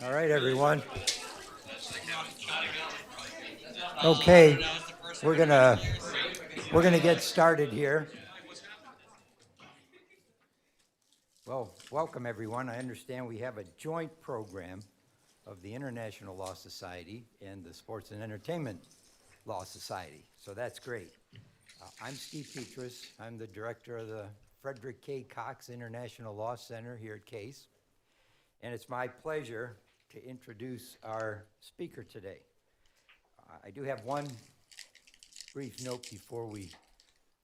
All right, everyone. Okay, we're gonna get started here. Well, welcome everyone. I understand we have a joint program of the International Law Society and the Sports and Entertainment Law Society, so that's great. I'm Steve Petras. I'm the director of the Frederick K. Cox International Law Center here at Case, and it's my pleasure to introduce our speaker today. I do have one brief note before we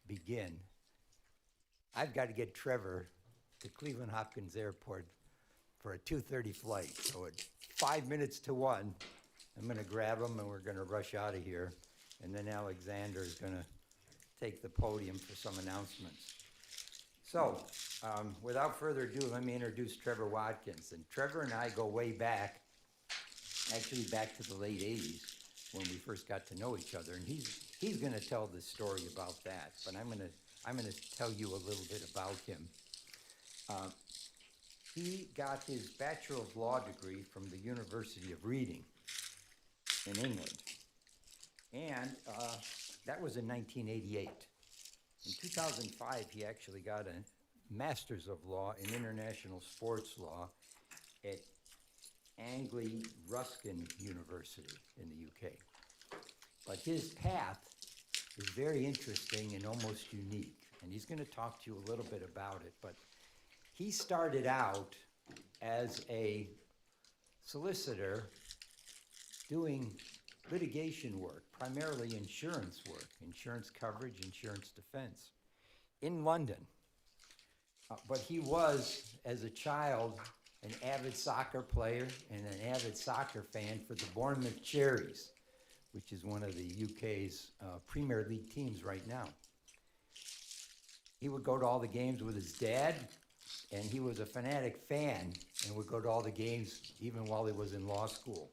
begin. I've got to get Trevor to Cleveland Hopkins Airport for a 2:30 flight. So at 5 minutes to 1, I'm going to grab him and we're going to rush out of here. And then Alexander is going to take the podium for some announcements. So without further ado, let me introduce Trevor Watkins. And Trevor and I go way back, actually back to the late 80s when we first got to know each other. And he's going to tell the story about that. But I'm going to tell you a little bit about him. He got his Bachelor of Law degree from the University of Reading in England. And that was in 1988. In 2005, he actually got a Master's of Law in International Sports Law at Anglia Ruskin University in the UK. But his path is very interesting and almost unique. And he's going to talk to you a little bit about it. But he started out as a solicitor doing litigation work, primarily insurance work, insurance coverage, insurance defense, in London. But he was, as a child, an avid soccer player and an avid soccer fan for the Bournemouth Cherries, which is one of the UK's Premier League teams right now. He would go to all the games with his dad, and he was a fanatic fan and would go to all the games even while he was in law school.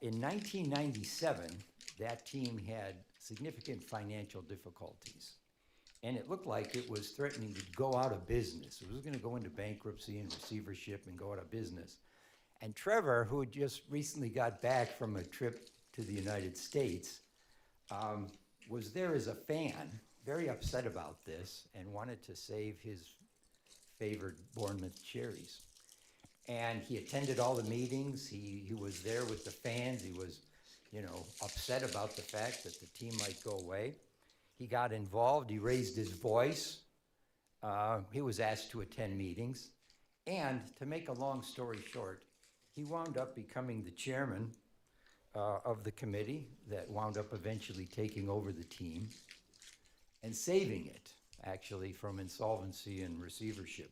In 1997, that team had significant financial difficulties, and it looked like it was threatening to go out of business. It was going to go into bankruptcy and receivership and go out of business. And Trevor, who had just recently got back from a trip to the United States, was there as a fan, very upset about this, and wanted to save his favored Bournemouth Cherries. And he attended all the meetings. He was there with the fans. He was, upset about the fact that the team might go away. He got involved. He raised his voice. He was asked to attend meetings. And to make a long story short, he wound up becoming the chairman of the committee that wound up eventually taking over the team and saving it, actually, from insolvency and receivership.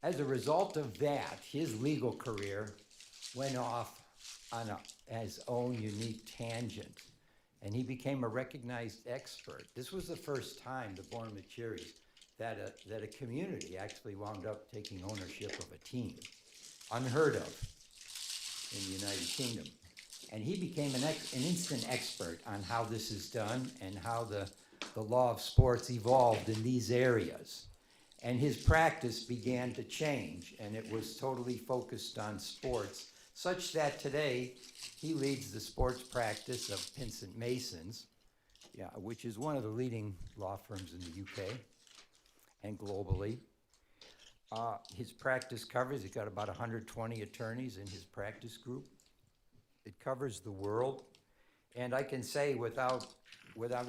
As a result of that, his legal career went off on his own unique tangent, and he became a recognized expert. This was the first time the Bournemouth Cherries that a community actually wound up taking ownership of a team, unheard of in the United Kingdom. And he became an instant expert on how this is done and how the law of sports evolved in these areas. And his practice began to change, and it was totally focused on sports, such that today he leads the sports practice of Pinsent Masons, which is one of the leading law firms in the UK and globally. His practice covers, he's got about 120 attorneys in his practice group. It covers the world, and I can say without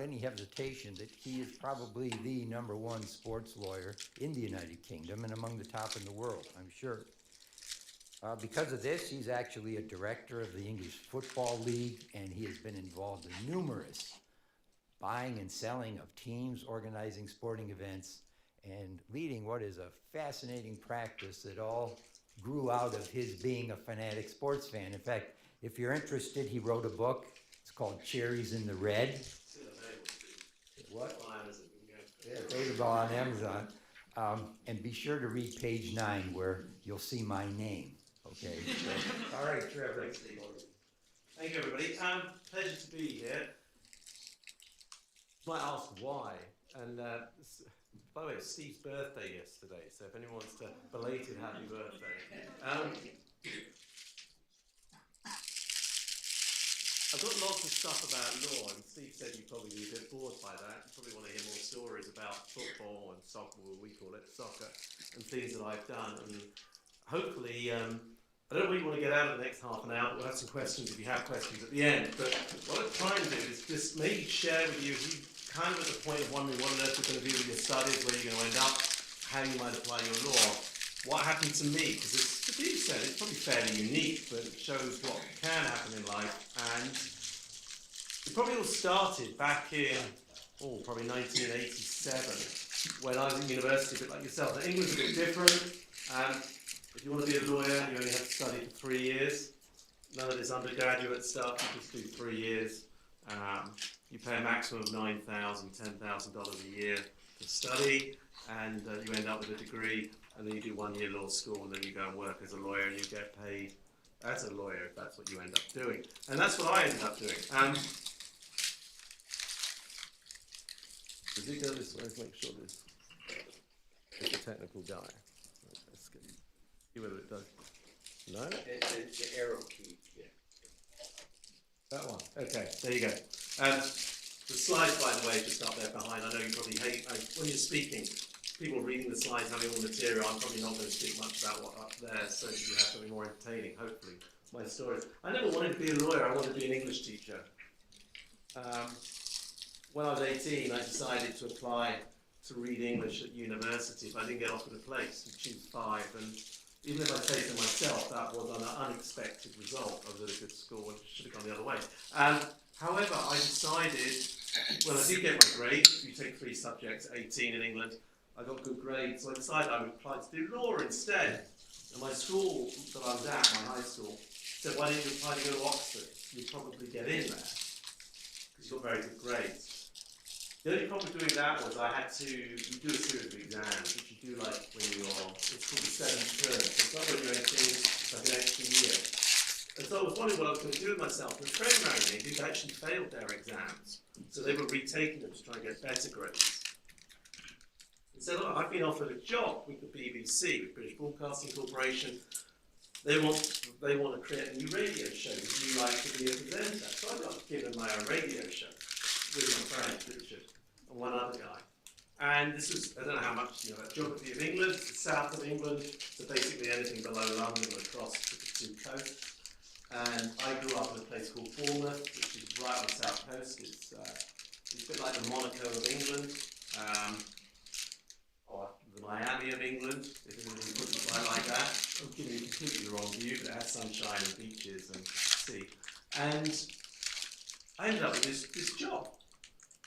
any hesitation that he is probably the #1 sports lawyer in the United Kingdom and among the top in the world, I'm sure. Because of this, he's actually a director of the English Football League, and he has been involved in numerous buying and selling of teams, organizing sporting events, and leading what is a fascinating practice that all grew out of his being a fanatic sports fan. In fact, if you're interested, he wrote a book. It's called Cherries in the Red. What? Yeah, available on Amazon. And be sure to read page 9 where you'll see my name. Okay. So, all right, Trevor. Thanks, Steve. Thank you, everybody. Pleasure to be here. You might ask why, and by the way, it's Steve's birthday yesterday, so if anyone wants to belated happy birthday. I've got lots of stuff about law, and Steve said you'd probably be a bit bored by that. You probably want to hear more stories about football and soccer, or we call it soccer, and things that I've done. And hopefully, I don't really want to get out of the next half an hour, but we'll have some questions if you have questions at the end. But what I'm trying to do is just maybe share with you, if you kind of at the point of wondering what on earth you're going to do with your studies, where you're going to end up, how you might apply your law, what happened to me, because as Steve said, it's probably fairly unique, but it shows what can happen in life. And it probably all started back in, probably 1987, when I was in university, a bit like yourself. Now, England's a bit different. If you want to be a lawyer, you only have to study for 3 years. None of this undergraduate stuff, you just do 3 years. You pay a maximum of $9,000, $10,000 a year to study, and you end up with a degree, and then you do 1 year law school, and then you go and work as a lawyer, and you get paid as a lawyer if that's what you end up doing. And that's what I ended up doing. Does it go this way? Let's make sure this is a technical guy. Let's see whether it does. No? It's the arrow key. Yeah. That one. Okay, there you go. The slides, by the way, just up there behind. I know you probably hate, when you're speaking, people reading the slides, having all the material, I'm probably not going to speak much about what's up there, so you have something more entertaining, hopefully. My stories. I never wanted to be a lawyer, I wanted to be an English teacher. When I was 18, I decided to apply to read English at university if I didn't get offered a place, and choose 5. And even if I say to myself that was an unexpected result, I was at a good school and should have gone the other way. However, I decided, when I did get my grade, you take 3 subjects at 18 in England, I got good grades, so I decided I would apply to do law instead. And my school that I was at, my high school, said, why didn't you apply to go to Oxford? You'd probably get in there, because you got very good grades. The only problem with doing that was I had to, you do a series of exams, which you do like when you're, it's called the 7th term. So it's not when you're 18, it's like an extra year. And so I was wondering what I was going to do with myself. And a friend married me who'd actually failed their exams. So they were retaking them to try and get better grades. He said, look, I've been offered a job with the BBC, with British Broadcasting Corporation. They want to create a new radio show. Would you like to be a presenter? So I got given my own radio show with my friend Richard and one other guy. And this was, I don't know how much, you know, geography of England, it's the south of England, so basically anything below London or across the 2 coasts. And I grew up in a place called Bournemouth, which is right on the south coast. It's a bit like the Monaco of England, or the Miami of England, if you put it like that. I'm giving you completely the wrong view, but it has sunshine and beaches and sea. And I ended up with this job.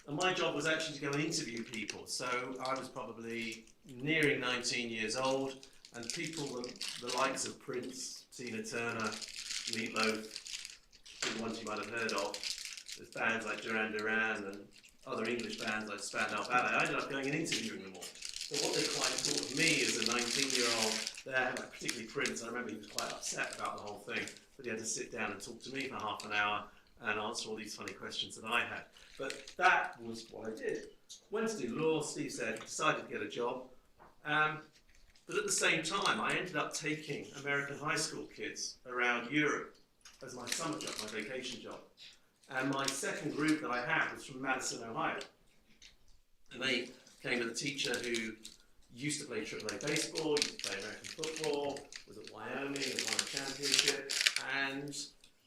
And my job was actually to go and interview people. So I was probably nearing 19 years old, and people, the likes of Prince, Tina Turner, Meatloaf, the ones you might have heard of. There's bands like Duran Duran and other English bands like Spandau Ballet. I ended up going and interviewing them all. So what they quite thought of me as a 19-year-old there, like particularly Prince, I remember he was quite upset about the whole thing, but he had to sit down and talk to me for half an hour and answer all these funny questions that I had. But that was what I did. Went to do law, Steve said, decided to get a job. But at the same time, I ended up taking American high school kids around Europe as my summer job, my vacation job. And my second group that I had was from Madison, Ohio. And they came with a teacher who used to play AAA baseball, used to play American football, was at Wyoming, and won a championship. And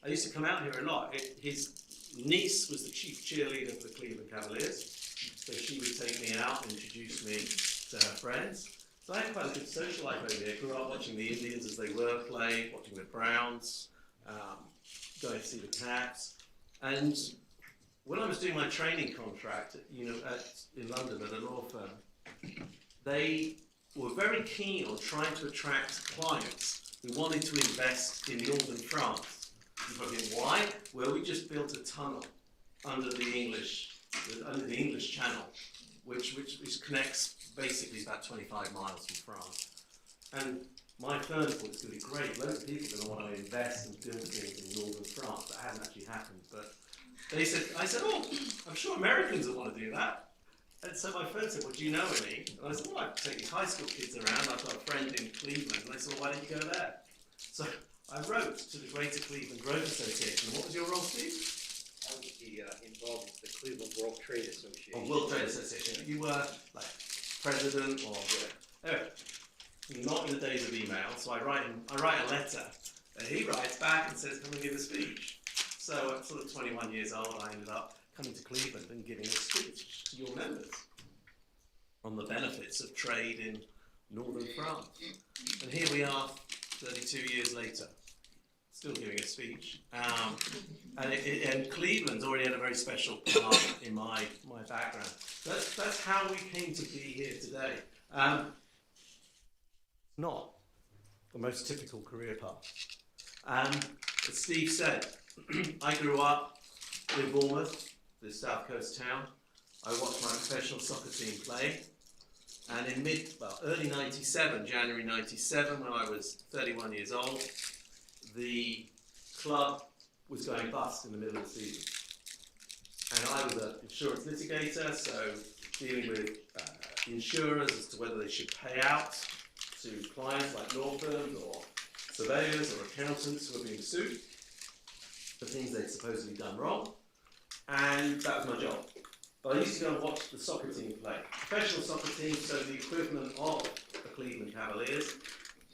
I used to come out here a lot. His niece was the chief cheerleader for the Cleveland Cavaliers. So she would take me out and introduce me to her friends. So I had quite a good social life over here. Grew up watching the Indians as they were play, watching the Browns, going to see the Cavs. And when I was doing my training contract in London at a law firm, they were very keen on trying to attract clients who wanted to invest in northern France. Why? Well, we just built a tunnel under the English Channel, which connects basically about 25 miles from France. And my firm thought it's going to be great. Loads of people are going to want to invest and build things in northern France. That hasn't actually happened, but I said, oh, I'm sure Americans will want to do that. And so my firm said, well, do you know any? And I said, well, I take these high school kids around. I've got a friend in Cleveland. And they said, well, why don't you go there? So I wrote to the Greater Cleveland Growth Association. What was your role, Steve? I would be involved with the Cleveland World Trade Association. Oh, World Trade Association. You were like president or anyway, not in the days of email. So I write a letter, and he writes back and says, "Come and give a speech." So at sort of 21 years old, I ended up coming to Cleveland and giving a speech to your members on the benefits of trade in northern France. And here we are, 32 years later, still giving a speech. And Cleveland's already had a very special part in my background. That's how we came to be here today. Not the most typical career path. As Steve said, I grew up in Bournemouth, this south coast town. I watched my professional soccer team play. And in early 97, January 97, when I was 31 years old, the club was going bust in the middle of the season. And I was an insurance litigator, so dealing with insurers as to whether they should pay out to clients like law firms or surveyors or accountants who were being sued for things they'd supposedly done wrong. And that was my job. But I used to go and watch the soccer team play. Professional soccer team, so the equivalent of the Cleveland Cavaliers.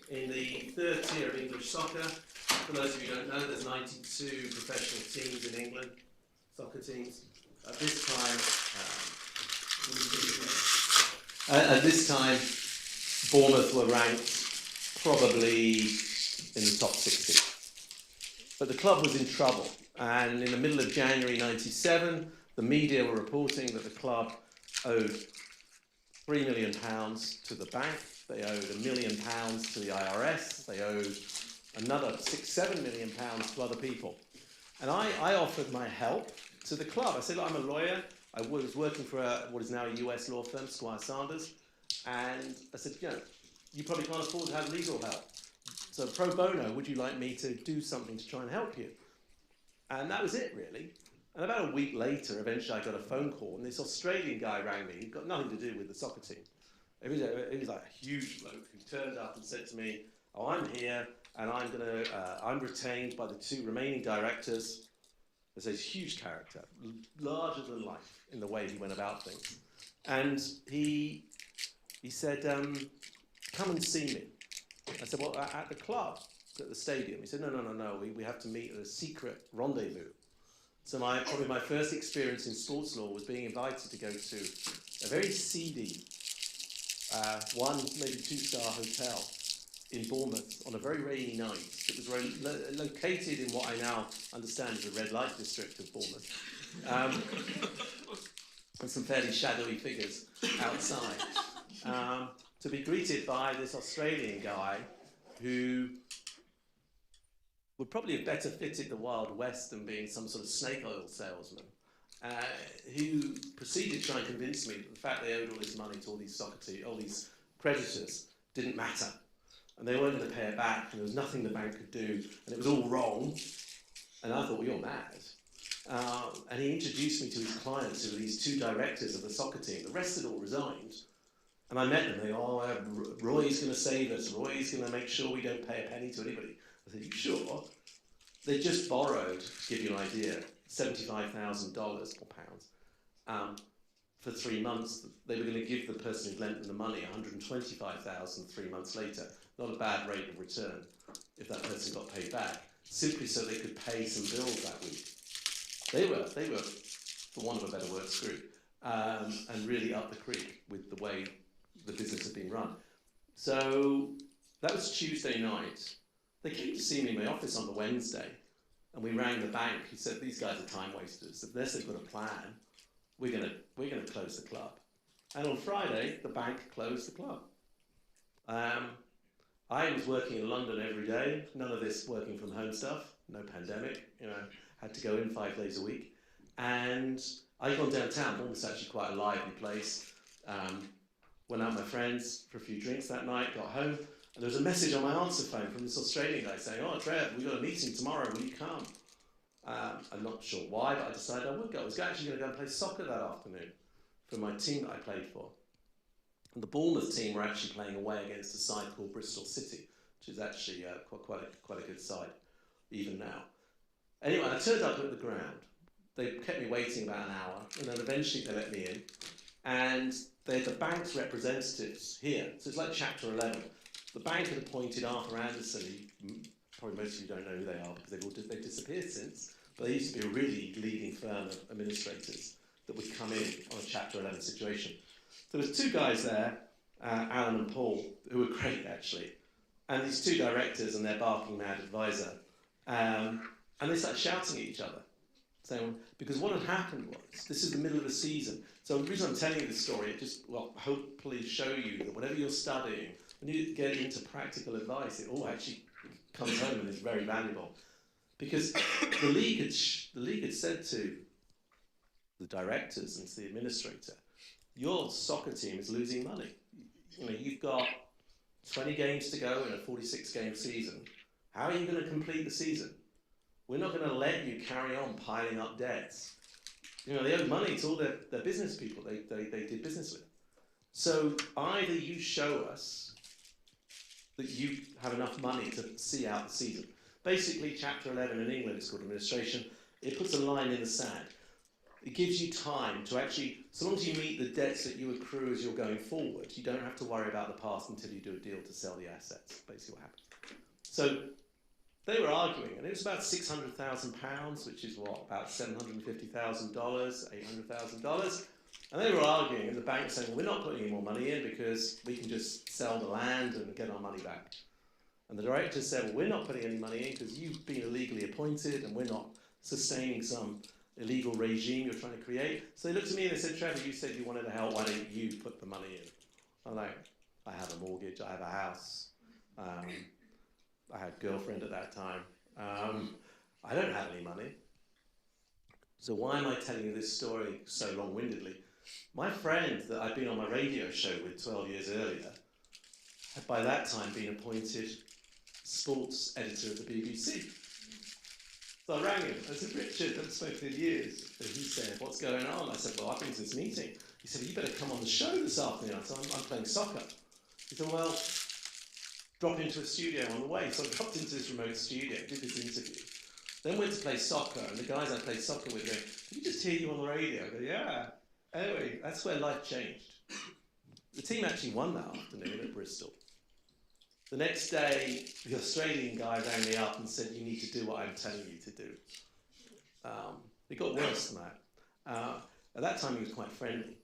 In the third tier of English soccer, for those of you who don't know, there's 92 professional teams in England, soccer teams. At this time, Bournemouth were ranked probably in the top 60. But the club was in trouble, and in the middle of January 97, the media were reporting that the club owed £3 million to the bank. They owed £1 million to the IRS. They owed another £6-7 million to other people. And I offered my help to the club. I said, look, I'm a lawyer. I was working for what is now a US law firm, Squire Sanders. And I said, you probably can't afford to have legal help. So pro bono, would you like me to do something to try and help you? And that was it, really. And about a week later, eventually I got a phone call, and this Australian guy rang me. He'd got nothing to do with the soccer team. It was like a huge bloke who turned up and said to me, "Oh, I'm here, and I'm retained by the two remaining directors." There's a huge character, larger than life in the way he went about things. And he said, "Come and see me." I said, "Well, at the club, at the stadium." He said, No. We have to meet at a secret rendezvous. So probably my first experience in sports law was being invited to go to a very seedy, one, maybe two-star hotel in Bournemouth on a very rainy night. It was located in what I now understand is the red light district of Bournemouth. And some fairly shadowy figures outside. To be greeted by this Australian guy who would probably have better fitted the Wild West than being some sort of snake oil salesman, who proceeded to try and convince me that the fact they owed all this money to all these creditors didn't matter, and they weren't going to pay it back, and there was nothing the bank could do, and it was all wrong. And I thought, well, you're mad. And he introduced me to his clients, who were these two directors of the soccer team. The rest had all resigned. And I met them. They Roy's going to save us. Roy's going to make sure we don't pay a penny to anybody. I said, you sure? They just borrowed, to give you an idea, $75,000 or pounds for 3 months. They were going to give the person who lent them the money $125,000 3 months later. Not a bad rate of return if that person got paid back, simply so they could pay some bills that week. They were, for want of a better word, screwed, and really up the creek with the way the business had been run. So that was Tuesday night. They came to see me in my office on the Wednesday, and we rang the bank. He said, these guys are time wasters. Unless they've got a plan, we're gonna close the club. And on Friday, the bank closed the club. I was working in London every day, none of this working from home stuff, no pandemic, had to go in 5 days a week. And I'd gone downtown. Bournemouth's actually quite a lively place. Went out with my friends for a few drinks that night, got home, and there was a message on my answer phone from this Australian guy saying, "Oh, Trev, we've got a meeting tomorrow, will you come?" I'm not sure why, but I decided I would go. I was actually going to go and play soccer that afternoon for my team that I played for. And the Bournemouth team were actually playing away against a side called Bristol City, which is actually quite a good side, even now. Anyway, I turned up at the ground. They kept me waiting about an hour, and then eventually they let me in. And they had the bank's representatives here. So it's like Chapter 11. The bank had appointed Arthur Anderson. Probably most of you don't know who they are because they've disappeared since. But they used to be a really leading firm of administrators that would come in on a Chapter 11 situation. So there was two guys there, Alan and Paul, who were great actually. And these two directors and their barking mad advisor. And they started shouting at each other. Because what had happened was, this is the middle of the season. So the reason I'm telling you this story, it just, hopefully show you that whatever you're studying, when you get into practical advice, it all actually comes home and is very valuable. Because the league had said to the directors and to the administrator, your soccer team is losing money. You've got 20 games to go in a 46-game season. How are you going to complete the season? We're not going to let you carry on piling up debts. They owe money to all their business people they did business with. So either you show us that you have enough money to see out the season. Basically, Chapter 11 in England is called administration. It puts a line in the sand. It gives you time to actually, so long as you meet the debts that you accrue as you're going forward, you don't have to worry about the past until you do a deal to sell the assets, basically what happens. So they were arguing, and it was about £600,000, which is about $750,000, $800,000. And they were arguing, and the bank saying, well, we're not putting any more money in because we can just sell the land and get our money back. And the director said, well, we're not putting any money in because you've been illegally appointed and we're not sustaining some illegal regime you're trying to create. So they looked at me and they said, Trevor, you said you wanted to help, why don't you put the money in? I'm like, I have a mortgage, I have a house. I had a girlfriend at that time. I don't have any money. So why am I telling you this story so long-windedly? My friend that I'd been on my radio show with 12 years earlier had by that time been appointed sports editor of the BBC. So I rang him. I said, Richard, I haven't spoken in years. And he said, what's going on? I said, well, I've been to this meeting. He said, well, you better come on the show this afternoon. I said, I'm playing soccer. He said, well, drop into a studio on the way. So I dropped into this remote studio, did this interview. Then went to play soccer, and the guys I played soccer with go, did we just hear you on the radio? I go, yeah. Anyway, that's where life changed. The team actually won that afternoon at Bristol. The next day, the Australian guy rang me up and said, you need to do what I'm telling you to do. It got worse than that. At that time, he was quite friendly.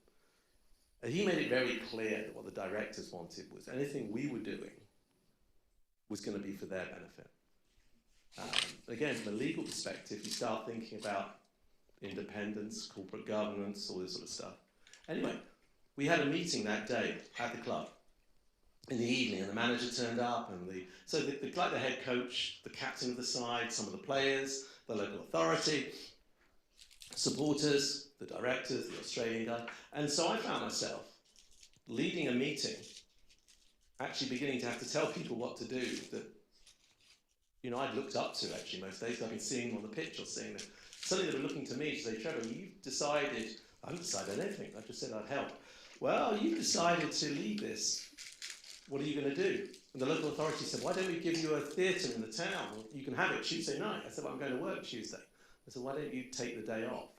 He made it very clear that what the directors wanted was anything we were doing was going to be for their benefit. Again, from a legal perspective, you start thinking about independence, corporate governance, all this sort of stuff. Anyway, we had a meeting that day at the club in the evening, and the manager turned up, and the head coach, the captain of the side, some of the players, the local authority, supporters, the directors, the Australian guy. And so I found myself leading a meeting, actually beginning to have to tell people what to do that, I'd looked up to actually most days. I've been seeing them on the pitch or seeing them. Suddenly they were looking to me to say, Trevor, you've decided, I haven't decided anything, I just said I'd help. Well, you've decided to lead this. What are you going to do? And the local authority said, why don't we give you a theatre in the town? You can have it Tuesday night. I said, well, I'm going to work Tuesday. I said, why don't you take the day off?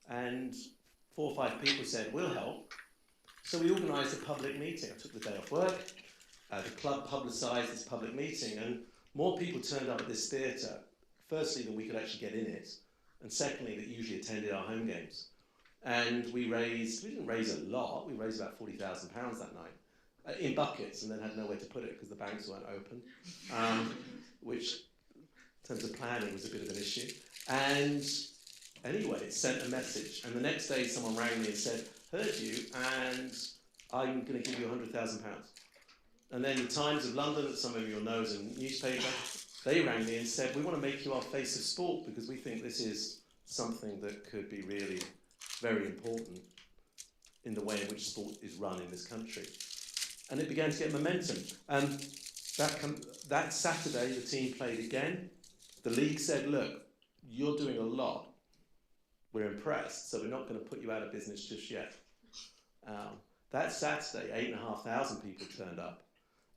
And 4 or 5 people said, we'll help. So we organised a public meeting. I took the day off work. The club publicised this public meeting, and more people turned up at this theatre, firstly, than we could actually get in it, and secondly, that usually attended our home games. And we didn't raise a lot, we raised about £40,000 that night, in buckets, and then had nowhere to put it because the banks weren't open, which, in terms of planning, was a bit of an issue. And anyway, it sent a message, and the next day someone rang me and said, heard you, and I'm going to give you £100,000. And then the Times of London, that some of you will know is a newspaper, they rang me and said, we want to make you our face of sport because we think this is something that could be really very important in the way in which sport is run in this country. And it began to get momentum. And that Saturday, the team played again. The league said, look, you're doing a lot. We're impressed, so we're not going to put you out of business just yet. That Saturday, 8,500 people turned up.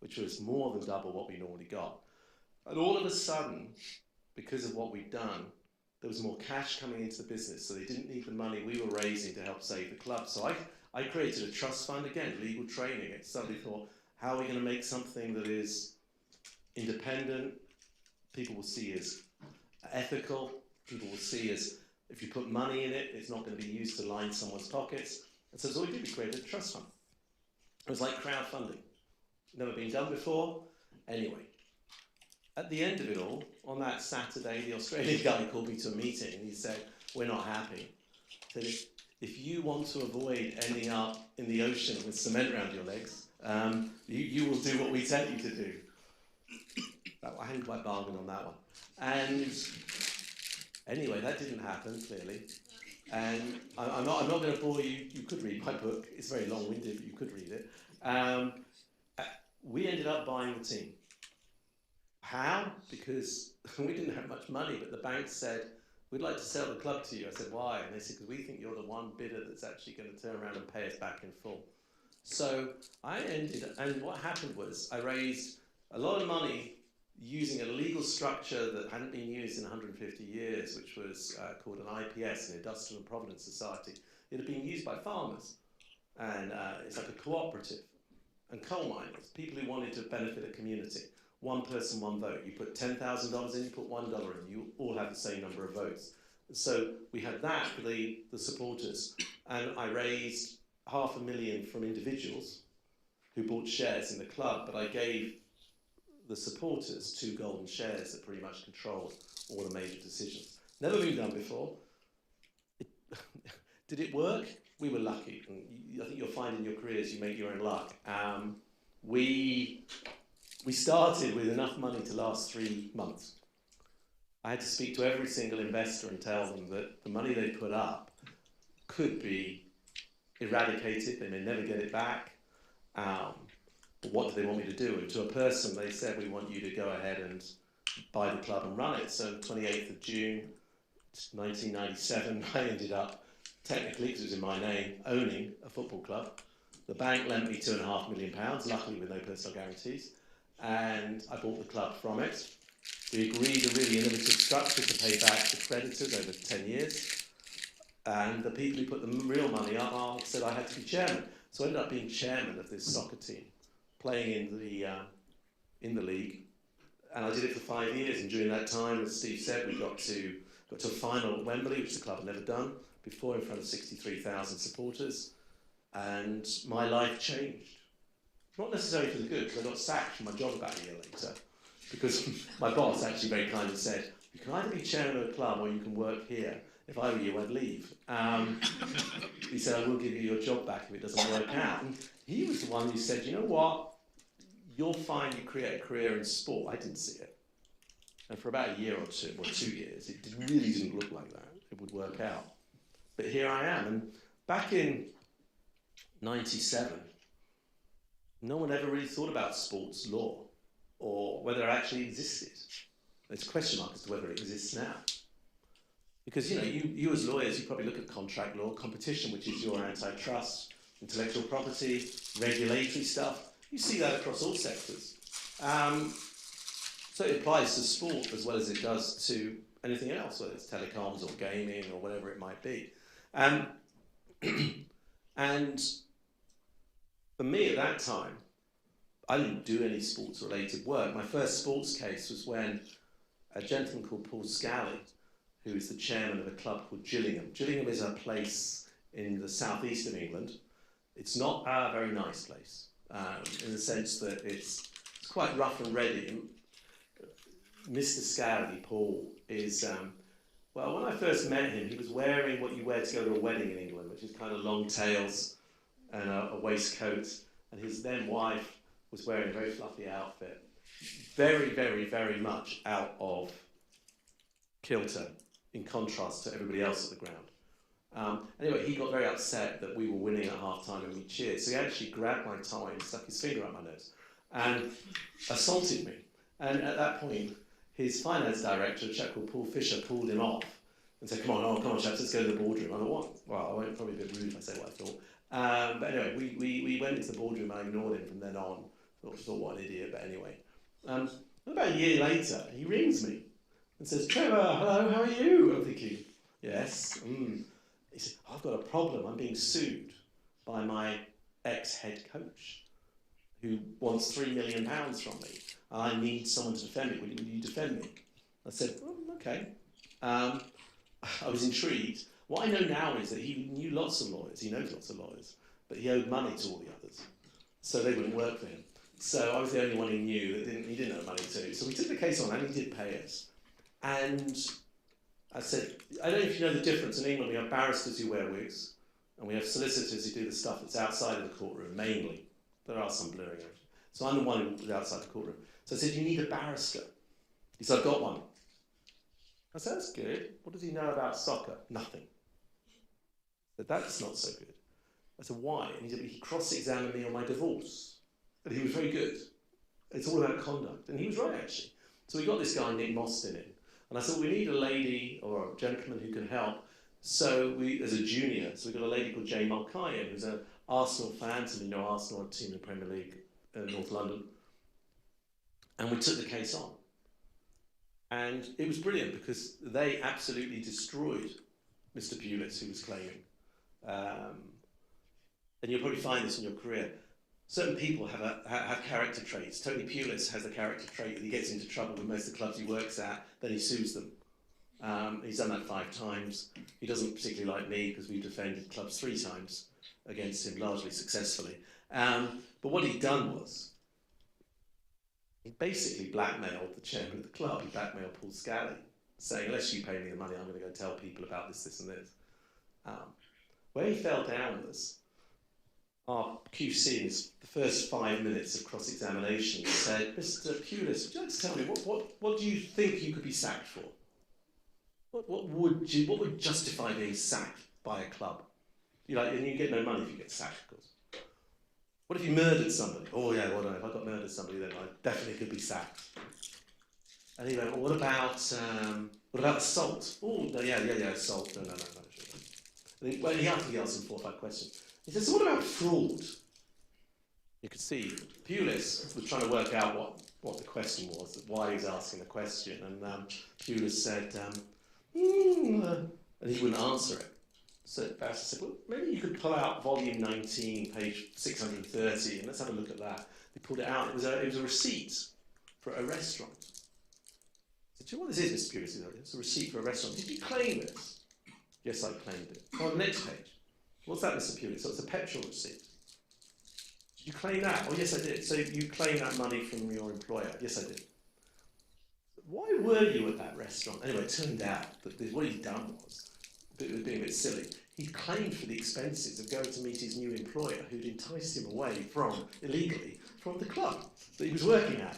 which was more than double what we normally got. And all of a sudden, because of what we'd done, there was more cash coming into the business, so they didn't need the money we were raising to help save the club. So I created a trust fund, again, legal training. It suddenly thought, how are we going to make something that is independent, people will see as ethical, people will see as, if you put money in it, it's not going to be used to line someone's pockets. And so all we did, we created a trust fund. It was like crowdfunding. Never been done before. Anyway, at the end of it all, on that Saturday, the Australian guy called me to a meeting and he said, we're not happy. He said, if you want to avoid ending up in the ocean with cement around your legs, you will do what we tell you to do. I hadn't quite bargained on that one. And anyway, that didn't happen, clearly. And I'm not going to bore you. You could read my book. It's very long-winded, but you could read it. We ended up buying the team. How? Because we didn't have much money, but the bank said, we'd like to sell the club to you. I said, why? And they said, because we think you're the one bidder that's actually going to turn around and pay us back in full. So and what happened was I raised a lot of money using a legal structure that hadn't been used in 150 years, which was called an IPS, an Industrial and Providence Society. It had been used by farmers, and it's like a cooperative. And coal miners, people who wanted to benefit a community. One person, one vote. You put $10,000 in, you put $1 in, you all have the same number of votes. So we had that for the supporters, and I raised $500,000 from individuals who bought shares in the club, but I gave the supporters 2 golden shares that pretty much controlled all the major decisions. Never been done before. Did it work? We were lucky. And I think you'll find in your careers you make your own luck. We started with enough money to last 3 months. I had to speak to every single investor and tell them that the money they put up could be eradicated. They may never get it back. But what do they want me to do? And to a person, they said, we want you to go ahead and buy the club and run it. So 28th of June, 1997, I ended up, technically, because it was in my name, owning a football club. The bank lent me £2.5 million, luckily with no personal guarantees. And I bought the club from it. We agreed a really innovative structure to pay back the creditors over 10 years. And the people who put the real money up said I had to be chairman. So I ended up being chairman of this soccer team, playing in the league, and I did it for 5 years. And during that time, as Steve said, we got to a final at Wembley, which the club had never done before, in front of 63,000 supporters, and my life changed. Not necessarily for the good, because I got sacked from my job about a year later, because my boss actually very kindly said, you can either be chairman of a club or you can work here. If I were you, I'd leave. He said, I will give you your job back if it doesn't work out. And he was the one who said, you know what? You'll find you create a career in sport. I didn't see it. And for about a year or 2 years, it really didn't look like that. It would work out. But here I am. And back in 97, no one ever really thought about sports law or whether it actually existed. There's a question mark as to whether it exists now. Because, you know, you as lawyers, you probably look at contract law, competition, which is your antitrust, intellectual property, regulatory stuff. You see that across all sectors. So it applies to sport as well as it does to anything else, whether it's telecoms or gaming or whatever it might be. And for me at that time, I didn't do any sports-related work. My first sports case was when a gentleman called Paul Scally, who is the chairman of a club called Gillingham. Gillingham is a place in the southeast of England. It's not a very nice place, in the sense that it's quite rough and ready. And Mr. Scally, Paul, is, well, when I first met him, he was wearing what you wear to go to a wedding in England, which is kind of long tails and a waistcoat, and his then wife was wearing a very fluffy outfit. Very, very, very much out of kilter, in contrast to everybody else at the ground. Anyway, he got very upset that we were winning at half-time and we cheered, so he actually grabbed my tie and stuck his finger up my nose and assaulted me. And at that point, his finance director, a chap called Paul Fisher, pulled him off and said, come on, chaps, let's go to the boardroom. I thought, what? Well, I won't, probably a bit rude if I say what I thought. But anyway, we went into the boardroom and I ignored him from then on Thought what an idiot, but anyway. About a year later, he rings me and says, Trevor, hello, how are you? I'm thinking, yes. He said, I've got a problem. I'm being sued by my ex-head coach who wants £3 million from me. I need someone to defend me. Will you defend me? I said, okay. I was intrigued. What I know now is that he knew lots of lawyers. He knows lots of lawyers. But he owed money to all the others. So they wouldn't work for him. So I was the only one he knew that he didn't owe money to. So we took the case on and he did pay us. And I said, I don't know if you know the difference. In England we have barristers who wear wigs and we have solicitors who do the stuff that's outside of the courtroom, mainly. There are some blurring. So I'm the one who was outside the courtroom. So I said, you need a barrister. He said, I've got one. I said, that's good. What does he know about soccer? Nothing. I said, that's not so good. I said, why? And he said, he cross-examined me on my divorce. And he was very good. It's all about conduct. And he was right, actually. So we got this guy, Nick Mostyn, in. And I said, we need a lady or a gentleman who can help. So we, as a junior, so we got a lady called Jane Mulcahy, who's an Arsenal fan. So we know Arsenal, a team in the Premier League, North London. And we took the case on. And it was brilliant because they absolutely destroyed Mr. Pulis, who was claiming. And you'll probably find this in your career. Certain people have character traits. Tony Pulis has a character trait that he gets into trouble with most of the clubs he works at, then he sues them. He's done that 5 times. He doesn't particularly like me because we've defended clubs 3 times against him, largely successfully. But what he'd done was, he basically blackmailed the chairman of the club. He blackmailed Paul Scally, saying, unless you pay me the money, I'm going to go tell people about this, this and this. Where he fell down was, our QC in the first 5 minutes of cross-examination said, Mr. Pulis, would you like to tell me, what do you think you could be sacked for? What would justify being sacked by a club? And you get no money if you get sacked, of course. What if you murdered somebody? Oh yeah, well, no, if I got murdered somebody, then I definitely could be sacked. And he went, well, what about assault? Oh, no, yeah, assault. No. And he asked him 4 or 5 questions. He said, so what about fraud? You could see Pulis was trying to work out what the question was, why he was asking the question. And Pulis said, and he wouldn't answer it. So the barrister said, well, maybe you could pull out volume 19, page 630, and let's have a look at that. They pulled it out. It was a receipt for a restaurant. I said, do you know what this is, Mr. Pulis? It's a receipt for a restaurant. Did you claim this? Yes, I claimed it. On the next page. What's that, Mr. Pulis? So it's a petrol receipt. Did you claim that? Oh, yes, I did. So you claimed that money from your employer? Yes, I did. Why were you at that restaurant? Anyway, it turned out that what he'd done was, being a bit silly, he claimed for the expenses of going to meet his new employer who'd enticed him away illegally from the club that he was working at.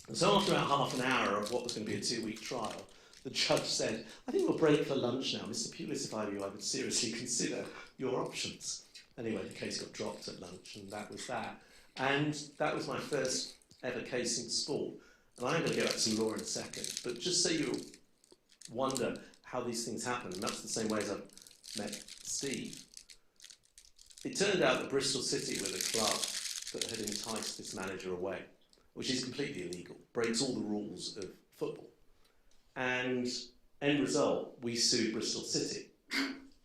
And so after about half an hour of what was going to be a 2-week trial, the judge said, I think we'll break for lunch now. Mr. Pulis, if I were you, I would seriously consider your options. Anyway, the case got dropped at lunch, and that was that. And that was my first ever case in sport. And I'm going to get back to law in a second, but just so you wonder how these things happen, and that's the same way as I've met Steve. It turned out that Bristol City were the club that had enticed this manager away, which is completely illegal, breaks all the rules of football. And end result, we sued Bristol City,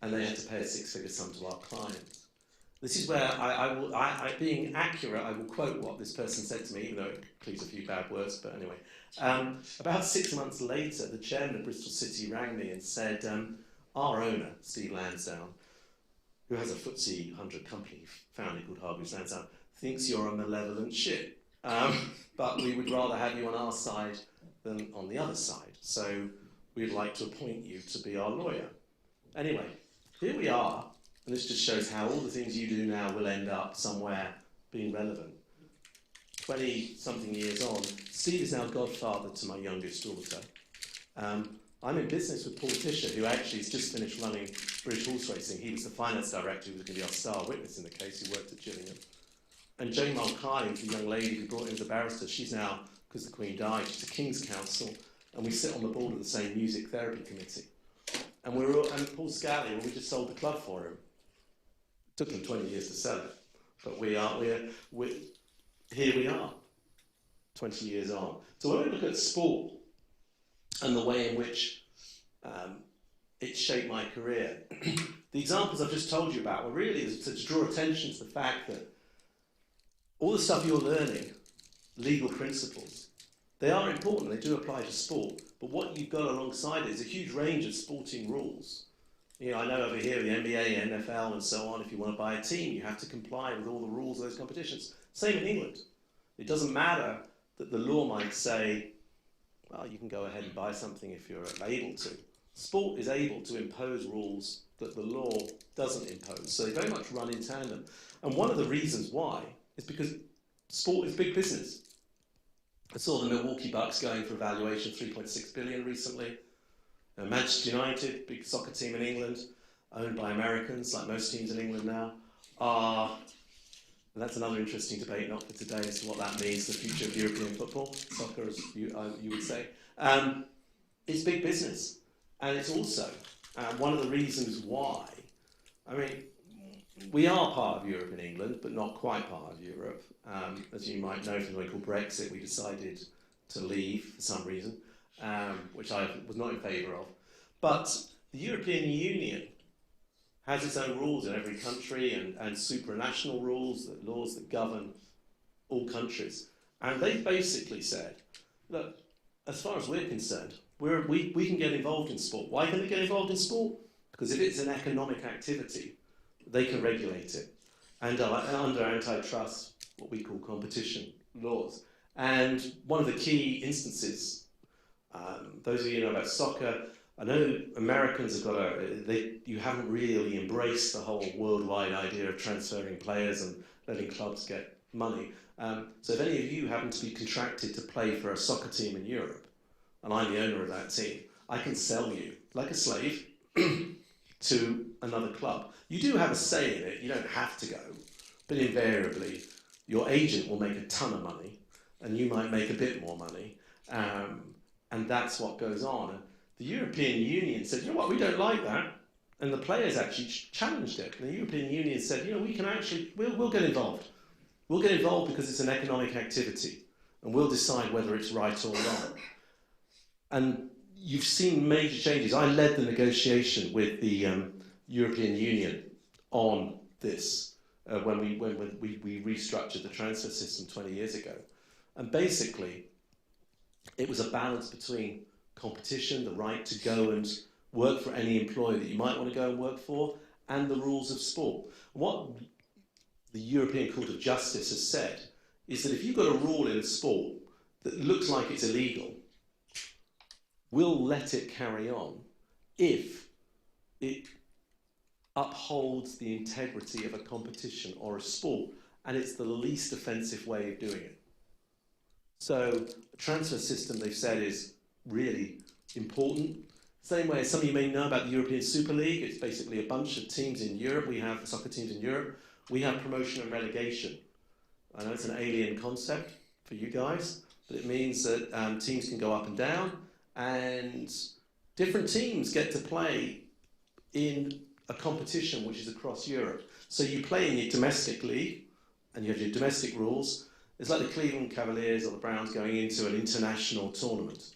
and they had to pay a 6-figure sum to our client. This is where being accurate, I will quote what this person said to me, even though it includes a few bad words, but anyway. About 6 months later, the chairman of Bristol City rang me and said, our owner, Steve Lansdowne, who has a FTSE 100 company founded called Hargreaves Lansdowne, thinks you're a malevolent shit. But we would rather have you on our side than on the other side. So we'd like to appoint you to be our lawyer. Anyway, here we are. And this just shows how all the things you do now will end up somewhere being relevant. 20-something years on, Steve is now godfather to my youngest daughter. I'm in business with Paul Fisher, who actually has just finished running British horse racing. He was the finance director who was going to be our star witness in the case, who worked at Gillingham. And Jane Mulcahy, who's the young lady who brought in as a barrister, she's now, because the Queen died, she's a King's Counsel, and we sit on the board of the same music therapy committee. And Paul Scally, we just sold the club for him. Took him 20 years to sell it, but here we are, 20 years on. So when we look at sport and the way in which it shaped my career, the examples I've just told you about were really to draw attention to the fact that all the stuff you're learning, legal principles, they are important, they do apply to sport, but what you've got alongside it is a huge range of sporting rules. You know, I know over here, the NBA, NFL, and so on, if you want to buy a team, you have to comply with all the rules of those competitions. Same in England. It doesn't matter that the law might say, well, you can go ahead and buy something if you're able to. Sport is able to impose rules that the law doesn't impose. So they very much run in tandem. And one of the reasons why is because sport is big business. I saw the Milwaukee Bucks going for a valuation of $3.6 billion recently. Manchester United, big soccer team in England, owned by Americans, like most teams in England now, and that's another interesting debate, not for today, as to what that means for the future of European football, soccer, as you would say. It's big business. And it's also one of the reasons why, I mean, we are part of Europe in England, but not quite part of Europe. As you might know from the way called Brexit, we decided to leave for some reason, which I was not in favour of. But the European Union has its own rules in every country and supranational rules, laws that govern all countries. And they basically said, look, as far as we're concerned, we can get involved in sport. Why can they get involved in sport? Because if it's an economic activity, they can regulate it. And under antitrust, what we call competition laws. And one of the key instances, those of you who know about soccer, I know Americans have got you haven't really embraced the whole worldwide idea of transferring players and letting clubs get money. So if any of you happen to be contracted to play for a soccer team in Europe, and I'm the owner of that team, I can sell you, like a slave, to another club. You do have a say in it, you don't have to go, but invariably your agent will make a ton of money, and you might make a bit more money, and that's what goes on. And the European Union said, you know what, we don't like that, and the players actually challenged it. And the European Union said, you know, we can actually, we'll get involved. We'll get involved because it's an economic activity, and we'll decide whether it's right or wrong. And you've seen major changes. I led the negotiation with the European Union on this when we restructured the transfer system 20 years ago. And basically, it was a balance between competition, the right to go and work for any employer that you might want to go and work for, and the rules of sport. What the European Court of Justice has said is that if you've got a rule in sport that looks like it's illegal, we'll let it carry on if it upholds the integrity of a competition or a sport, and it's the least offensive way of doing it. So the transfer system, they've said, is really important. Same way as some of you may know about the European Super League. It's basically a bunch of teams in Europe. We have soccer teams in Europe. We have promotion and relegation. I know it's an alien concept for you guys, but it means that teams can go up and down, and different teams get to play in a competition which is across Europe. So you play in your domestic league, and you have your domestic rules. It's like the Cleveland Cavaliers or the Browns going into an international tournament.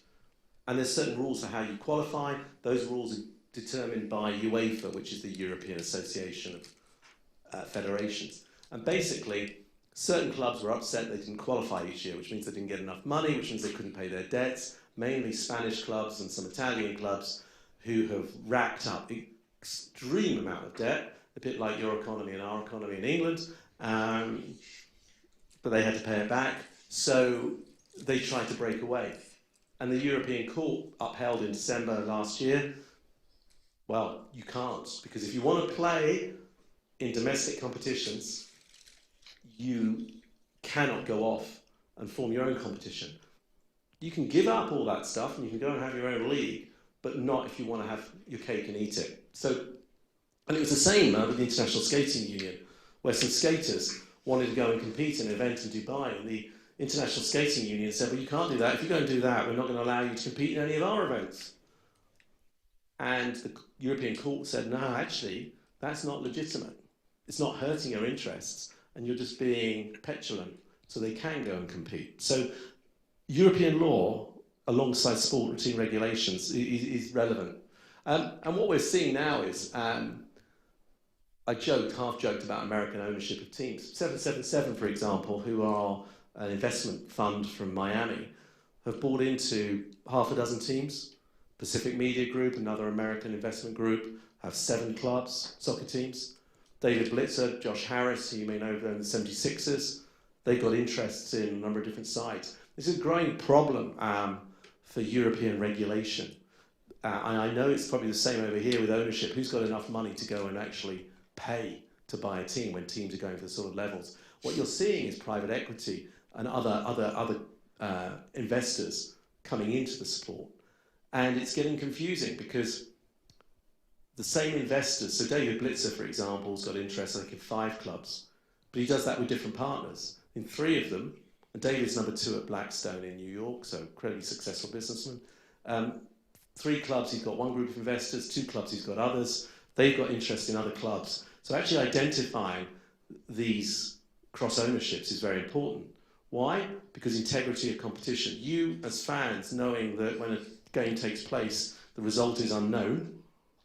And there's certain rules for how you qualify. Those rules are determined by UEFA, which is the European Association of Federations. And basically, certain clubs were upset they didn't qualify each year, which means they didn't get enough money, which means they couldn't pay their debts. Mainly Spanish clubs and some Italian clubs who have racked up an extreme amount of debt, a bit like your economy and our economy in England, but they had to pay it back, so they tried to break away. And the European Court upheld in December last year, well, you can't, because if you want to play in domestic competitions, you cannot go off and form your own competition. You can give up all that stuff and you can go and have your own league, but not if you want to have your cake and eat it. So, and it was the same with the International Skating Union, where some skaters wanted to go and compete in an event in Dubai, and the International Skating Union said, well, you can't do that. If you go and do that, we're not going to allow you to compete in any of our events. And the European Court said, no, actually, that's not legitimate. It's not hurting your interests, and you're just being petulant so they can go and compete. So European law, alongside sport routine regulations, is relevant. And what we're seeing now is, I half joked about American ownership of teams. 777, for example, who are an investment fund from Miami, have bought into half a dozen teams. Pacific Media Group, another American investment group, have 7 clubs, soccer teams. David Blitzer, Josh Harris, who you may know from the 76ers, they've got interests in a number of different sides. This is a growing problem for European regulation. And I know it's probably the same over here with ownership. Who's got enough money to go and actually pay to buy a team when teams are going for the sort of levels? What you're seeing is private equity and other investors coming into the sport. And it's getting confusing because the same investors, so David Blitzer, for example, has got interest, I think, in 5 clubs, but he does that with different partners. In 3 of them, and David's number 2 at Blackstone in New York, so incredibly successful businessman. 3 clubs, he's got 1 group of investors, 2 clubs, he's got others. They've got interest in other clubs. So actually identifying these cross-ownerships is very important. Why? Because integrity of competition. You, as fans, knowing that when a game takes place, the result is unknown,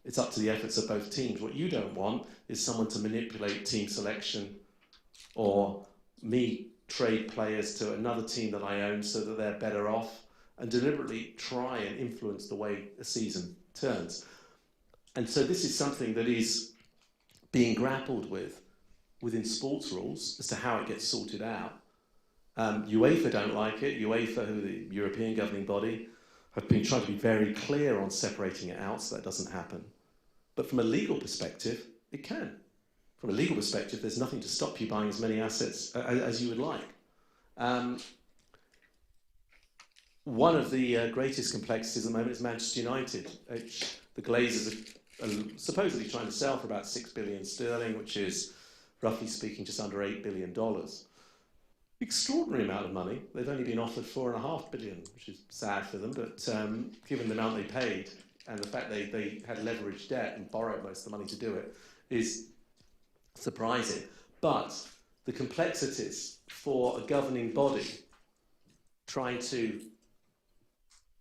it's up to the efforts of both teams. What you don't want is someone to manipulate team selection or me trade players to another team that I own so that they're better off and deliberately try and influence the way a season turns. And so this is something that is being grappled with within sports rules as to how it gets sorted out. UEFA don't like it. UEFA, who the European governing body, have been trying to be very clear on separating it out so that doesn't happen. But from a legal perspective, it can. From a legal perspective, there's nothing to stop you buying as many assets as you would like. One of the greatest complexities at the moment is Manchester United. The Glazers are supposedly trying to sell for about 6 billion sterling, which is, roughly speaking, just under $8 billion. Extraordinary amount of money. They've only been offered 4.5 billion, which is sad for them, but given the amount they paid and the fact they had leveraged debt and borrowed most of the money to do it is surprising. But the complexities for a governing body trying to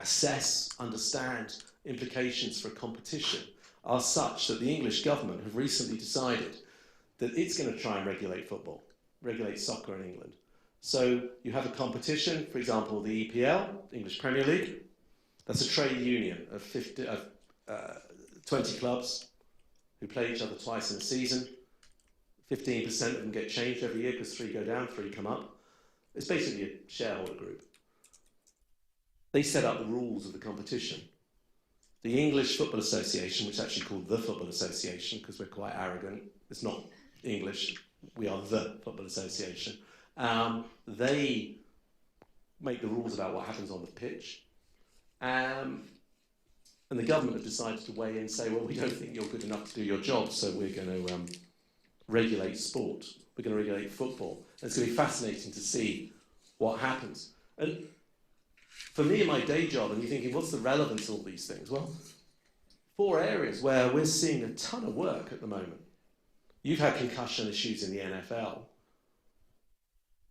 assess, understand implications for competition are such that the English government have recently decided that it's going to try and regulate football, regulate soccer in England. So you have a competition, for example, the EPL, English Premier League. That's a trade union of 20 clubs who play each other twice in a season. 15% of them get changed every year because 3 go down, 3 come up. It's basically a shareholder group. They set up the rules of the competition. The English Football Association, which is actually called the Football Association because we're quite arrogant, it's not English, we are the Football Association. They make the rules about what happens on the pitch. And the government have decided to weigh in and say, well, we don't think you're good enough to do your job, so we're going to regulate sport. We're going to regulate football. And it's going to be fascinating to see what happens. And for me in my day job, and you're thinking, what's the relevance of all these things? Well, 4 areas where we're seeing a ton of work at the moment. You've had concussion issues in the NFL.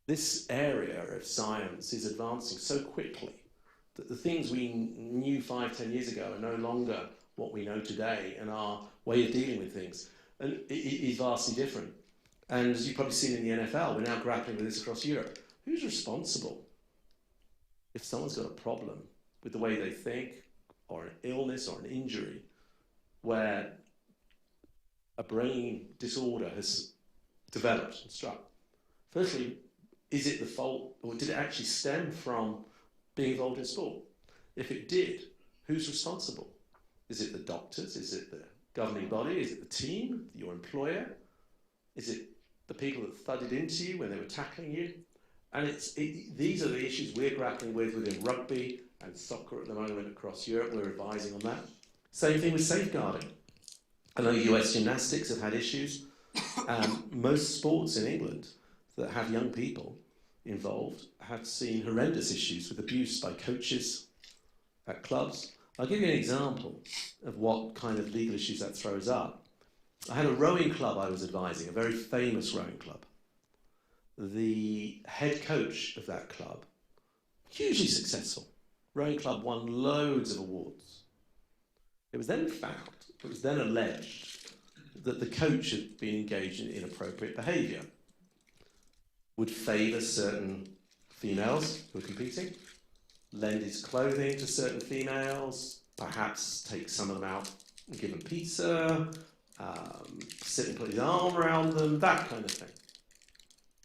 This area of science is advancing so quickly that the things we knew 5-10 years ago are no longer what we know today, and our way of dealing with things and it is vastly different. And as you've probably seen in the NFL, we're now grappling with this across Europe. Who's responsible if someone's got a problem with the way they think, or an illness or an injury, where a brain disorder has developed and struck? Firstly, is it the fault, or did it actually stem from being involved in sport? If it did, who's responsible? Is it the doctors? Is it the governing body? Is it the team, your employer? Is it the people that thudded into you when they were tackling you? And these are the issues we're grappling with within rugby and soccer at the moment across Europe. We're advising on that. Same thing with safeguarding. I know US gymnastics have had issues. Most sports in England that have young people involved have seen horrendous issues with abuse by coaches at clubs. I'll give you an example of what kind of legal issues that throws up. I had a rowing club I was advising, a very famous rowing club. the head coach of that club, hugely successful, rowing club, won loads of awards. It was then alleged that the coach had been engaged in inappropriate behaviour, would favour certain females who were competing, lend his clothing to certain females, perhaps take some of them out and give them pizza, sit and put his arm around them, that kind of thing.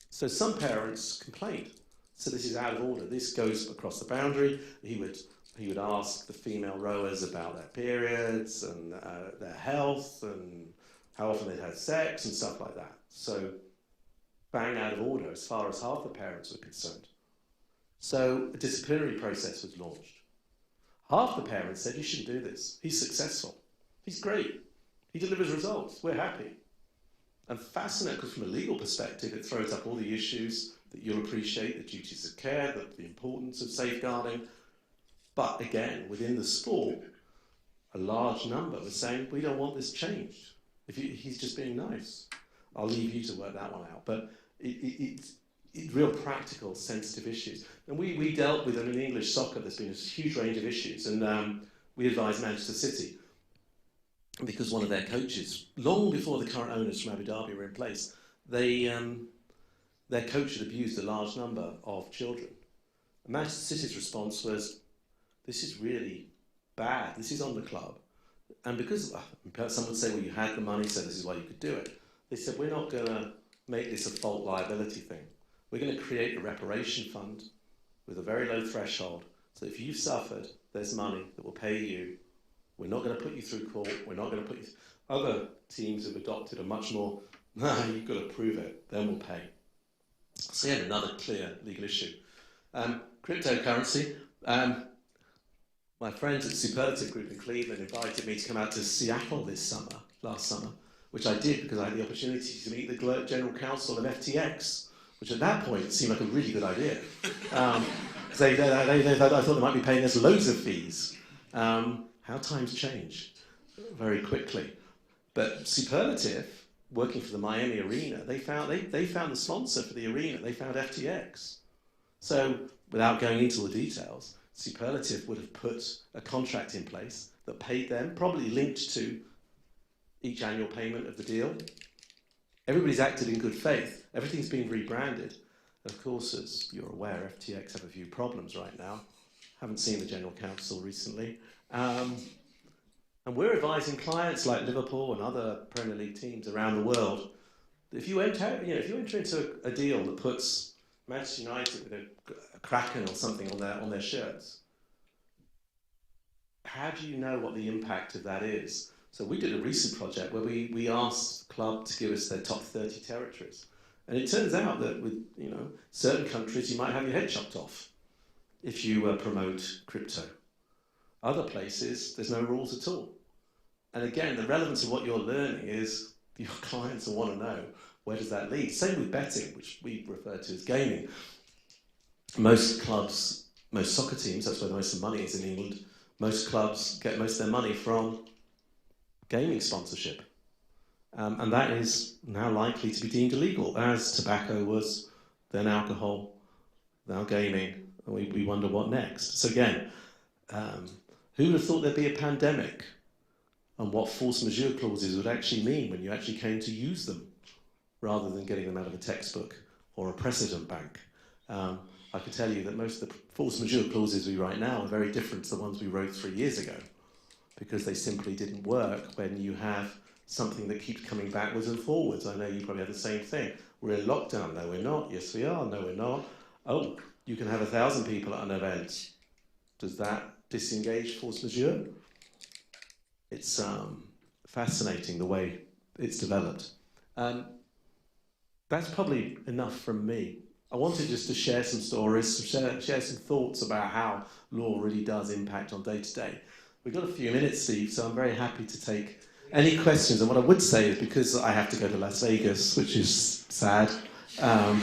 So some parents complained. So this is out of order. This goes across the boundary. He would ask the female rowers about their periods and their health and how often they'd had sex and stuff like that. So bang out of order as far as half the parents were concerned. So a disciplinary process was launched. Half the parents said, you shouldn't do this. He's successful. He's great. He delivers results. We're happy. And fascinating, because from a legal perspective, it throws up all the issues that you'll appreciate, the duties of care, the importance of safeguarding. But again, within the sport, a large number was saying, we don't want this changed. He's just being nice. I'll leave you to work that one out. But it's real practical, sensitive issues. And we dealt with them in English soccer. There's been a huge range of issues. And we advised Manchester City, because one of their coaches, long before the current owners from Abu Dhabi were in place, their coach had abused a large number of children. And Manchester City's response was, this is really bad. This is on the club. And because some would say, well, you had the money, so this is why you could do it. They said, we're not going to make this a fault liability thing. We're going to create a reparation fund with a very low threshold. So if you've suffered, there's money that will pay you. We're not going to put you through court. We're not going to put you... Other teams have adopted a much more, you've got to prove it, then we'll pay. So yeah, another clear legal issue. Cryptocurrency. My friends at Superlative Group in Cleveland invited me to come out to Seattle last summer, which I did because I had the opportunity to meet the General Counsel of FTX, which at that point seemed like a really good idea. I thought they might be paying us loads of fees. How times change very quickly. But Superlative, working for the Miami Arena, they found the sponsor for the arena. They found FTX. So without going into all the details, Superlative would have put a contract in place that paid them, probably linked to each annual payment of the deal. Everybody's acted in good faith. Everything's been rebranded. Of course, as you're aware, FTX have a few problems right now. Haven't seen the General Counsel recently. And we're advising clients like Liverpool and other Premier League teams around the world that if you enter into a deal that puts Manchester United with a Kraken or something on their shirts, how do you know what the impact of that is? So we did a recent project where we asked the club to give us their top 30 territories. And it turns out that with certain countries you might have your head chopped off if you promote crypto. Other places, there's no rules at all. And again, the relevance of what you're learning is your clients will want to know, where does that lead? Same with betting, which we refer to as gaming. Most clubs, most soccer teams, that's where most of the money is in England, most clubs get most of their money from gaming sponsorship. And that is now likely to be deemed illegal, as tobacco was, then alcohol, now gaming, and we wonder what next. So again, who would have thought there'd be a pandemic and what force majeure clauses would actually mean when you actually came to use them rather than getting them out of a textbook or a precedent bank? I can tell you that most of the force majeure clauses we write now are very different to the ones we wrote 3 years ago because they simply didn't work when you have something that keeps coming backwards and forwards. I know you probably have the same thing. We're in lockdown. No, we're not. Yes, we are. No, we're not. Oh, you can have 1,000 people at an event. Does that disengage force majeure? It's fascinating the way it's developed. That's probably enough from me. I wanted just to share some stories, share some thoughts about how law really does impact on day-to-day. We've got a few minutes, Steve, so I'm very happy to take any questions. And what I would say is, because I have to go to Las Vegas, which is sad, to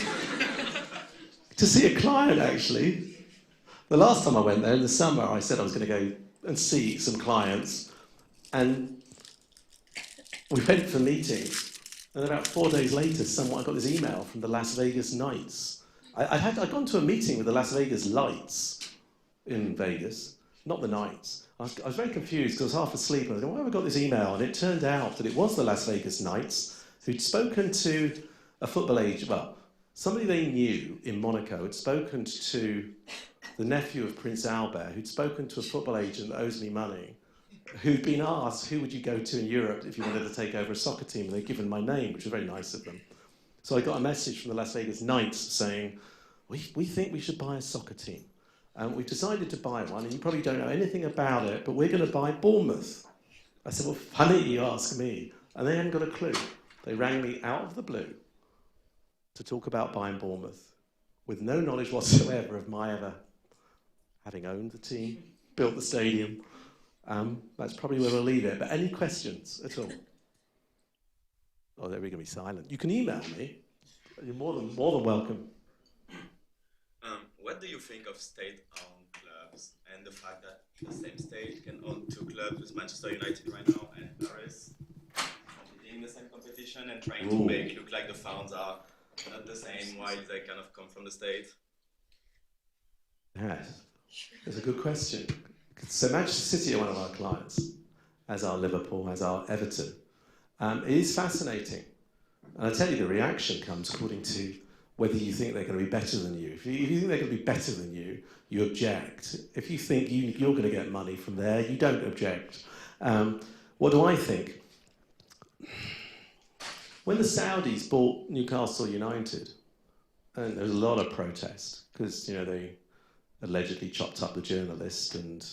see a client, actually. The last time I went there in the summer, I said I was going to go and see some clients. And we went for meetings. And about 4 days later, I got this email from the Las Vegas Knights. I'd gone to a meeting with the Las Vegas Lights in Vegas, not the Knights. I was very confused because I was half asleep. And I was going, why have I got this email? And it turned out that it was the Las Vegas Knights who'd spoken to a football agent, well, somebody they knew in Monaco had spoken to the nephew of Prince Albert, who'd spoken to a football agent that owes me money, who'd been asked, who would you go to in Europe if you wanted to take over a soccer team? And they'd given my name, which was very nice of them. So I got a message from the Las Vegas Knights saying, we think we should buy a soccer team. And we've decided to buy one, and you probably don't know anything about it, but we're going to buy Bournemouth. I said, well, funny you ask me. And they hadn't got a clue. They rang me out of the blue to talk about buying Bournemouth with no knowledge whatsoever of my ever having owned the team, built the stadium. That's probably where we'll leave it. But any questions at all? Oh, they're going to be silent. You can email me. You're more than welcome. What do you think of state-owned clubs and the fact that the same state can own two clubs with Manchester United right now and Paris competing in the same competition and trying to make look like the funds are not the same while they kind of come from the state? Yes, that's a good question. So Manchester City are one of our clients, as are Liverpool, as are Everton. It is fascinating. And I tell you, the reaction comes according to whether you think they're going to be better than you. If you think they're going to be better than you, you object. If you think you're going to get money from there, you don't object. What do I think? When the Saudis bought Newcastle United, and there was a lot of protest, because they allegedly chopped up the journalist and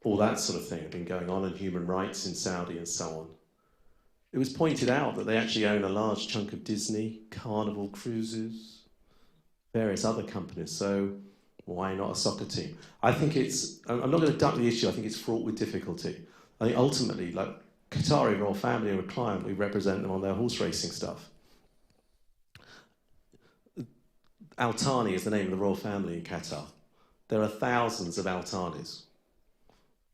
all that sort of thing had been going on, and human rights in Saudi and so on. It was pointed out that they actually own a large chunk of Disney, Carnival Cruises, various other companies, so why not a soccer team? I think I'm not going to duck the issue, I think it's fraught with difficulty. I think ultimately, like Qatari royal family are a client, we represent them on their horse racing stuff. Al Thani is the name of the royal family in Qatar. There are thousands of Al Thanis.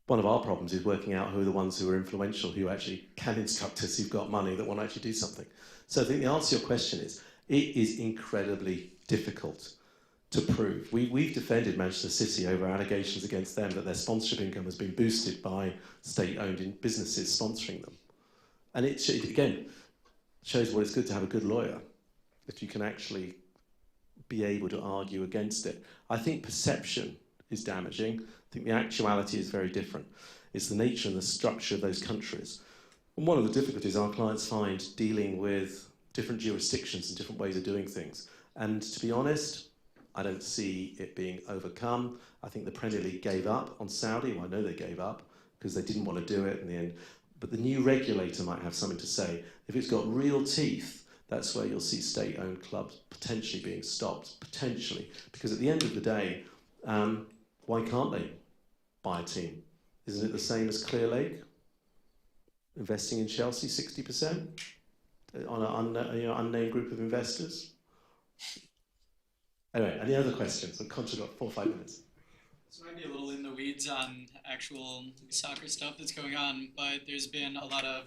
One of our problems is working out who are the ones who are influential, who actually can instruct us, who've got money, that want to actually do something. So I think the answer to your question is, it is incredibly difficult to prove. We've defended Manchester City over allegations against them that their sponsorship income has been boosted by state-owned businesses sponsoring them. And it, again, shows what it's good to have a good lawyer, if you can actually be able to argue against it. I think perception is damaging. I think the actuality is very different. It's the nature and the structure of those countries. And one of the difficulties our clients find dealing with different jurisdictions and different ways of doing things. And to be honest, I don't see it being overcome. I think the Premier League gave up on Saudi. Well, I know they gave up because they didn't want to do it in the end. But the new regulator might have something to say. If it's got real teeth, that's where you'll see state-owned clubs potentially being stopped, potentially. Because at the end of the day, why can't they buy a team? Isn't it the same as Clear Lake? Investing in Chelsea, 60% on an unnamed group of investors? Anyway, any other questions? I'm conscious I've got 4 or 5 minutes. This might be a little in the weeds on actual soccer stuff that's going on, but there's been a lot of,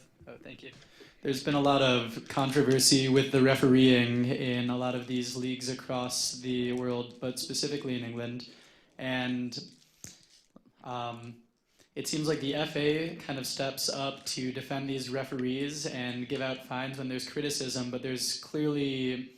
There's been a lot of controversy with the refereeing in a lot of these leagues across the world, but specifically in England. And it seems like the FA kind of steps up to defend these referees and give out fines when there's criticism, but there's clearly,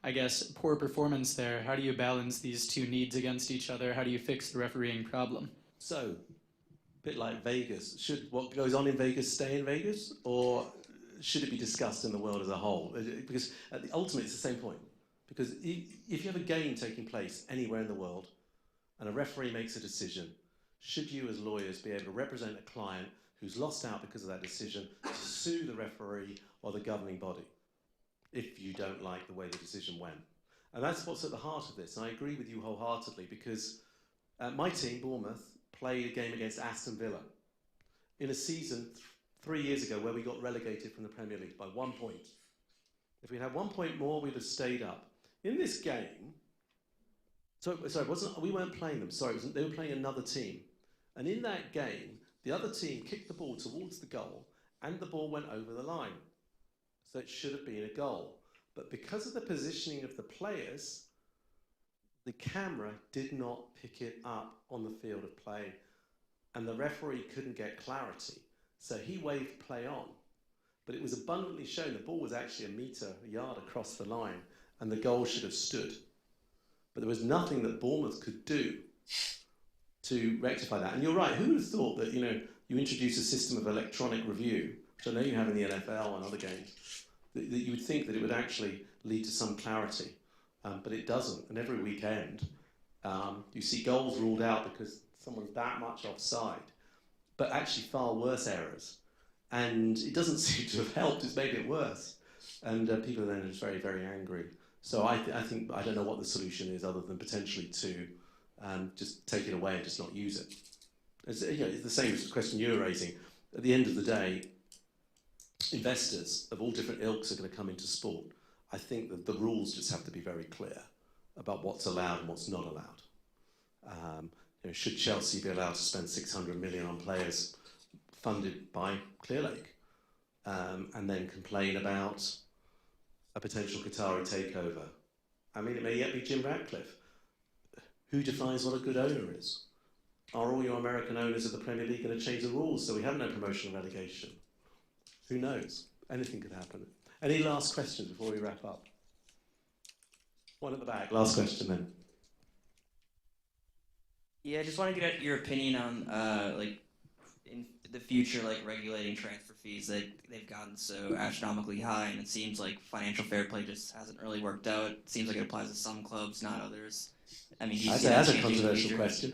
I guess, poor performance there. How do you balance these two needs against each other? How do you fix the refereeing problem? So, a bit like Vegas, should what goes on in Vegas stay in Vegas, or should it be discussed in the world as a whole? Because ultimately it's the same point. Because if you have a game taking place anywhere in the world and a referee makes a decision, should you as lawyers be able to represent a client who's lost out because of that decision to sue the referee or the governing body if you don't like the way the decision went? And that's what's at the heart of this. And I agree with you wholeheartedly because my team, Bournemouth, played a game against Aston Villa in a season 3 years ago where we got relegated from the Premier League by 1 point. If we'd had 1 point more, we'd have stayed up. In this game, we weren't playing them, they were playing another team. And in that game, the other team kicked the ball towards the goal and the ball went over the line. So it should have been a goal. But because of the positioning of the players, the camera did not pick it up on the field of play, and the referee couldn't get clarity. So he waved play on. But it was abundantly shown the ball was actually a yard across the line, and the goal should have stood. But there was nothing that Bournemouth could do to rectify that. And you're right, who would have thought that, you introduce a system of electronic review, which I know you have in the NFL and other games, that you would think that it would actually lead to some clarity. But it doesn't. And every weekend, you see goals ruled out because someone's that much offside, but actually far worse errors. And it doesn't seem to have helped, it's made it worse. And people are then just very, very angry. So I think, I don't know what the solution is other than potentially to just take it away and just not use it. It's the same question you were raising. At the end of the day, investors of all different ilks are going to come into sport. I think that the rules just have to be very clear about what's allowed and what's not allowed. Should Chelsea be allowed to spend 600 million on players funded by Clearlake, and then complain about a potential Qatari takeover? I mean, it may yet be Jim Ratcliffe. Who defines what a good owner is? Are all your American owners of the Premier League going to change the rules so we have no promotion and relegation? Who knows? Anything could happen. Any last questions before we wrap up? One at the back. Last question then. Yeah, I just want to get your opinion on in the future, regulating transfer fees. They've gotten so astronomically high, and it seems like financial fair play just hasn't really worked out. It seems like it applies to some clubs, not others. I mean, do you see that That's a changing in the controversial future? question.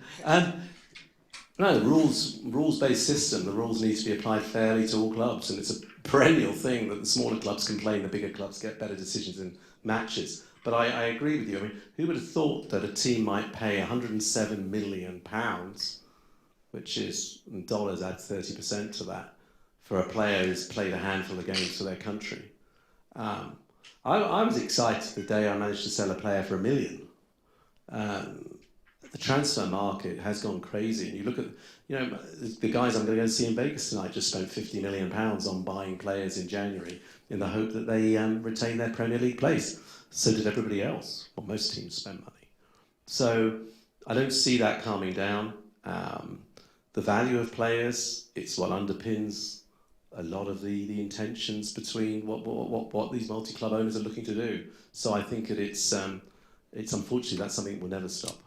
No, the rules-based system, the rules need to be applied fairly to all clubs, and it's a perennial thing that the smaller clubs complain, the bigger clubs get better decisions in matches. But I agree with you. I mean, who would have thought that a team might pay £107 million, which is, in dollars, add 30% to that, for a player who's played a handful of games for their country? I was excited the day I managed to sell a player for $1 million. The transfer market has gone crazy. And you look at, the guys I'm going to go see in Vegas tonight just spent £50 million on buying players in January in the hope that they retain their Premier League place. So did everybody else. Well, most teams spend money. So I don't see that calming down. The value of players, it's what underpins a lot of the intentions between what these multi-club owners are looking to do. So I think that it's unfortunately that's something that will never stop.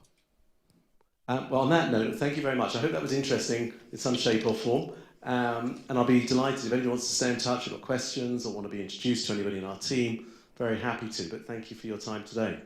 Well, on that note, thank you very much. I hope that was interesting in some shape or form. And I'll be delighted if anyone wants to stay in touch, you've got questions or want to be introduced to anybody in our team, very happy to. But thank you for your time today.